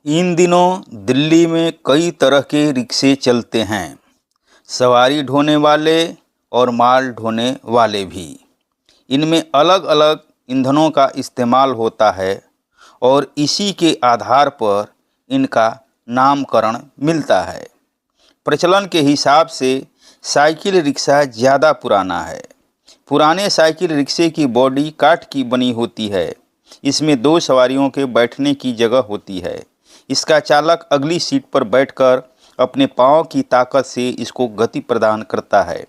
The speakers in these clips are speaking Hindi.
इन दिनों दिल्ली में कई तरह के रिक्शे चलते हैं। सवारी ढोने वाले और माल ढोने वाले भी। इनमें अलग अलग ईंधनों का इस्तेमाल होता है और इसी के आधार पर इनका नामकरण मिलता है। प्रचलन के हिसाब से साइकिल रिक्शा ज़्यादा पुराना है। पुराने साइकिल रिक्शे की बॉडी काठ की बनी होती है। इसमें दो सवारियों के बैठने की जगह होती है। इसका चालक अगली सीट पर बैठकर अपने पाँव की ताकत से इसको गति प्रदान करता है,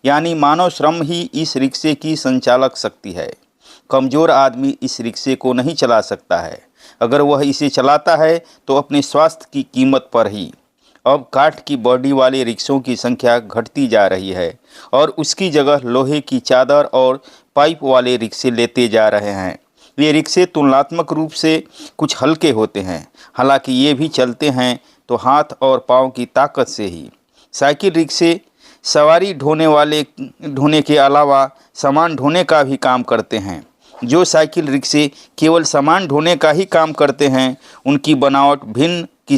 यानी मानव श्रम ही इस रिक्शे की संचालक शक्ति है। कमज़ोर आदमी इस रिक्शे को नहीं चला सकता है। अगर वह इसे चलाता है तो अपने स्वास्थ्य की कीमत पर ही। अब काठ की बॉडी वाले रिक्शों की संख्या घटती जा रही है और उसकी जगह लोहे की चादर और पाइप वाले रिक्शे लेते जा रहे हैं। ये रिक्शे तुलनात्मक रूप से कुछ हल्के होते हैं, हालांकि ये भी चलते हैं तो हाथ और पाँव की ताकत से ही। साइकिल रिक्शे सवारी ढोने के अलावा सामान ढोने का भी काम करते हैं। जो साइकिल रिक्शे केवल सामान ढोने का ही काम करते हैं, उनकी बनावट भिन्न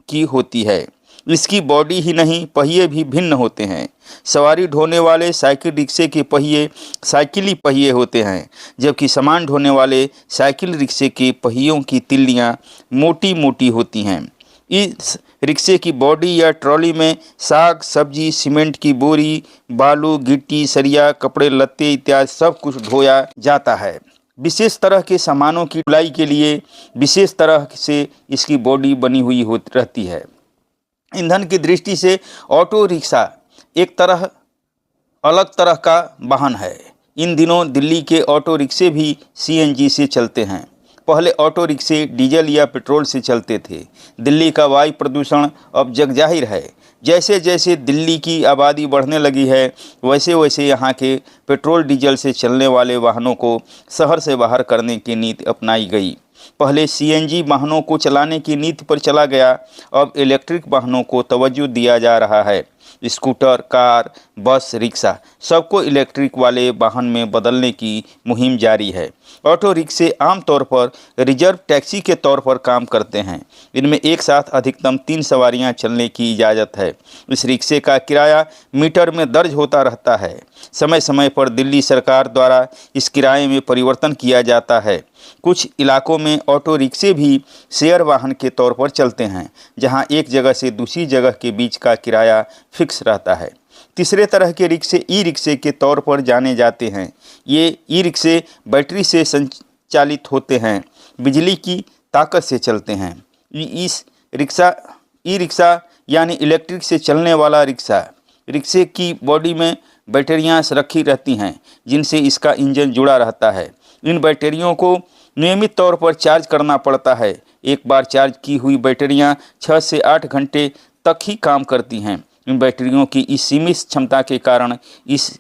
की होती है। इसकी बॉडी ही नहीं, पहिए भी भिन्न होते हैं। सवारी ढोने वाले साइकिल रिक्शे के पहिए साइकिली पहिए होते हैं, जबकि सामान ढोने वाले साइकिल रिक्शे के पहियों की तिल्लियाँ मोटी मोटी होती हैं। इस रिक्शे की बॉडी या ट्रॉली में साग सब्जी, सीमेंट की बोरी, बालू, गिट्टी, सरिया, कपड़े लत्ते इत्यादि सब कुछ ढोया जाता है। विशेष तरह के सामानों की ढुलाई के लिए विशेष तरह से इसकी बॉडी बनी हुई रहती है। ईंधन की दृष्टि से ऑटो रिक्शा एक अलग तरह का वाहन है। इन दिनों दिल्ली के ऑटो रिक्शे भी सीएनजी से चलते हैं। पहले ऑटो रिक्शे डीजल या पेट्रोल से चलते थे। दिल्ली का वायु प्रदूषण अब जगजाहिर है। जैसे जैसे दिल्ली की आबादी बढ़ने लगी है, वैसे वैसे यहाँ के पेट्रोल डीजल से चलने वाले वाहनों को शहर से बाहर करने की नीति अपनाई गई। पहले सीएनजी वाहनों को चलाने की नीति पर चला गया, अब इलेक्ट्रिक वाहनों को तवज्जो दिया जा रहा है। स्कूटर, कार, बस, रिक्शा सबको इलेक्ट्रिक वाले वाहन में बदलने की मुहिम जारी है। ऑटो रिक्शे आमतौर पर रिजर्व टैक्सी के तौर पर काम करते हैं। इनमें एक साथ अधिकतम 3 सवारियां चलने की इजाज़त है। इस रिक्शे का किराया मीटर में दर्ज होता रहता है। समय समय पर दिल्ली सरकार द्वारा इस किराए में परिवर्तन किया जाता है। कुछ इलाकों में ऑटो रिक्शे भी शेयर वाहन के तौर पर चलते हैं, जहां एक जगह से दूसरी जगह के बीच का किराया फिक्स रहता है। तीसरे तरह के रिक्शे ई रिक्शे के तौर पर जाने जाते हैं। ये ई रिक्शे बैटरी से संचालित होते हैं, बिजली की ताकत से चलते हैं। ई रिक्शा यानी इलेक्ट्रिक से चलने वाला रिक्शा। रिक्शे की बॉडी में बैटरियां रखी रहती हैं, जिनसे इसका इंजन जुड़ा रहता है। इन बैटरियों को नियमित तौर पर चार्ज करना पड़ता है। एक बार चार्ज की हुई बैटरियां 6 से 8 घंटे तक ही काम करती हैं। इन बैटरियों की इस सीमित क्षमता के कारण इस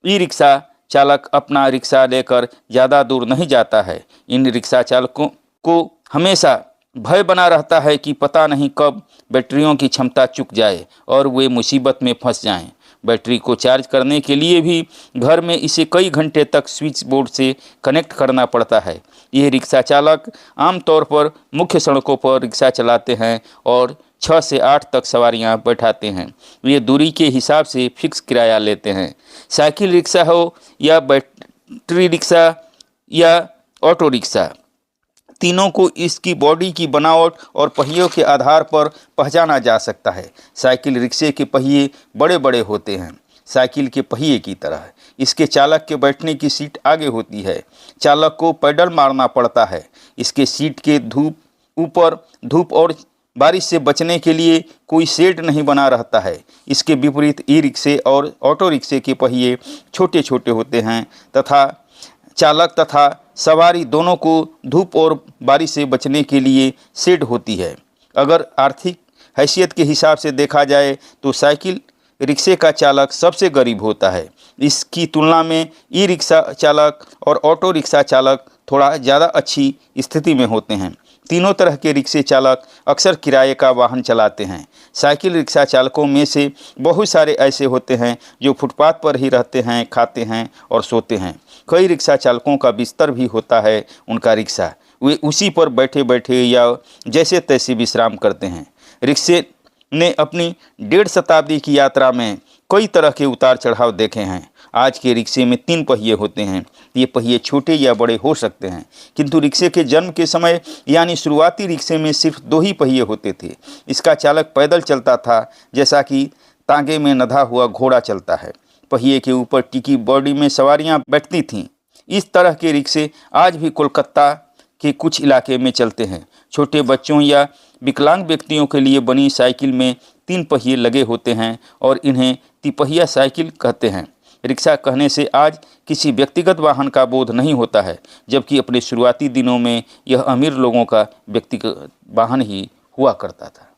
ई रिक्शा चालक अपना रिक्शा लेकर ज़्यादा दूर नहीं जाता है। इन रिक्शा चालकों को हमेशा भय बना रहता है कि पता नहीं कब बैटरियों की क्षमता चुक जाए और वे मुसीबत में फंस जाएं। बैटरी को चार्ज करने के लिए भी घर में इसे कई घंटे तक स्विच बोर्ड से कनेक्ट करना पड़ता है। ये रिक्शा चालक आमतौर पर मुख्य सड़कों पर रिक्शा चलाते हैं और 6 से 8 तक सवारियां बैठाते हैं। ये दूरी के हिसाब से फिक्स किराया लेते हैं। साइकिल रिक्शा हो या बैटरी रिक्शा या ऑटो रिक्शा, तीनों को इसकी बॉडी की बनावट और पहियों के आधार पर पहचाना जा सकता है। साइकिल रिक्शे के पहिए बड़े बड़े होते हैं, साइकिल के पहिए की तरह। इसके चालक के बैठने की सीट आगे होती है। चालक को पैडल मारना पड़ता है। इसके सीट के ऊपर धूप और बारिश से बचने के लिए कोई शेड नहीं बना रहता है। इसके विपरीत ई रिक्शे और ऑटो रिक्शे के पहिए छोटे छोटे होते हैं तथा चालक तथा सवारी दोनों को धूप और बारिश से बचने के लिए शेड होती है। अगर आर्थिक हैसियत के हिसाब से देखा जाए तो साइकिल रिक्शे का चालक सबसे गरीब होता है। इसकी तुलना में ई रिक्शा चालक और ऑटो रिक्शा चालक थोड़ा ज़्यादा अच्छी स्थिति में होते हैं। तीनों तरह के रिक्शे चालक अक्सर किराए का वाहन चलाते हैं। साइकिल रिक्शा चालकों में से बहुत सारे ऐसे होते हैं जो फुटपाथ पर ही रहते हैं, खाते हैं और सोते हैं। कई रिक्शा चालकों का बिस्तर भी होता है उनका रिक्शा। वे उसी पर बैठे बैठे या जैसे तैसे विश्राम करते हैं। रिक्शे ने अपनी 1.5 शताब्दी की यात्रा में कई तरह के उतार चढ़ाव देखे हैं। आज के रिक्शे में 3 पहिए होते हैं। ये पहिए छोटे या बड़े हो सकते हैं, किंतु रिक्शे के जन्म के समय यानी शुरुआती रिक्शे में सिर्फ 2 ही पहिए होते थे। इसका चालक पैदल चलता था, जैसा कि तांगे में नधा हुआ घोड़ा चलता है। पहिए के ऊपर टिकी बॉडी में सवारियां बैठती थीं। इस तरह के रिक्शे आज भी कोलकाता के कुछ इलाके में चलते हैं। छोटे बच्चों या विकलांग व्यक्तियों के लिए बनी साइकिल में 3 पहिए लगे होते हैं और इन्हें तिपहिया साइकिल कहते हैं। रिक्शा कहने से आज किसी व्यक्तिगत वाहन का बोध नहीं होता है, जबकि अपने शुरुआती दिनों में यह अमीर लोगों का व्यक्तिगत वाहन ही हुआ करता था।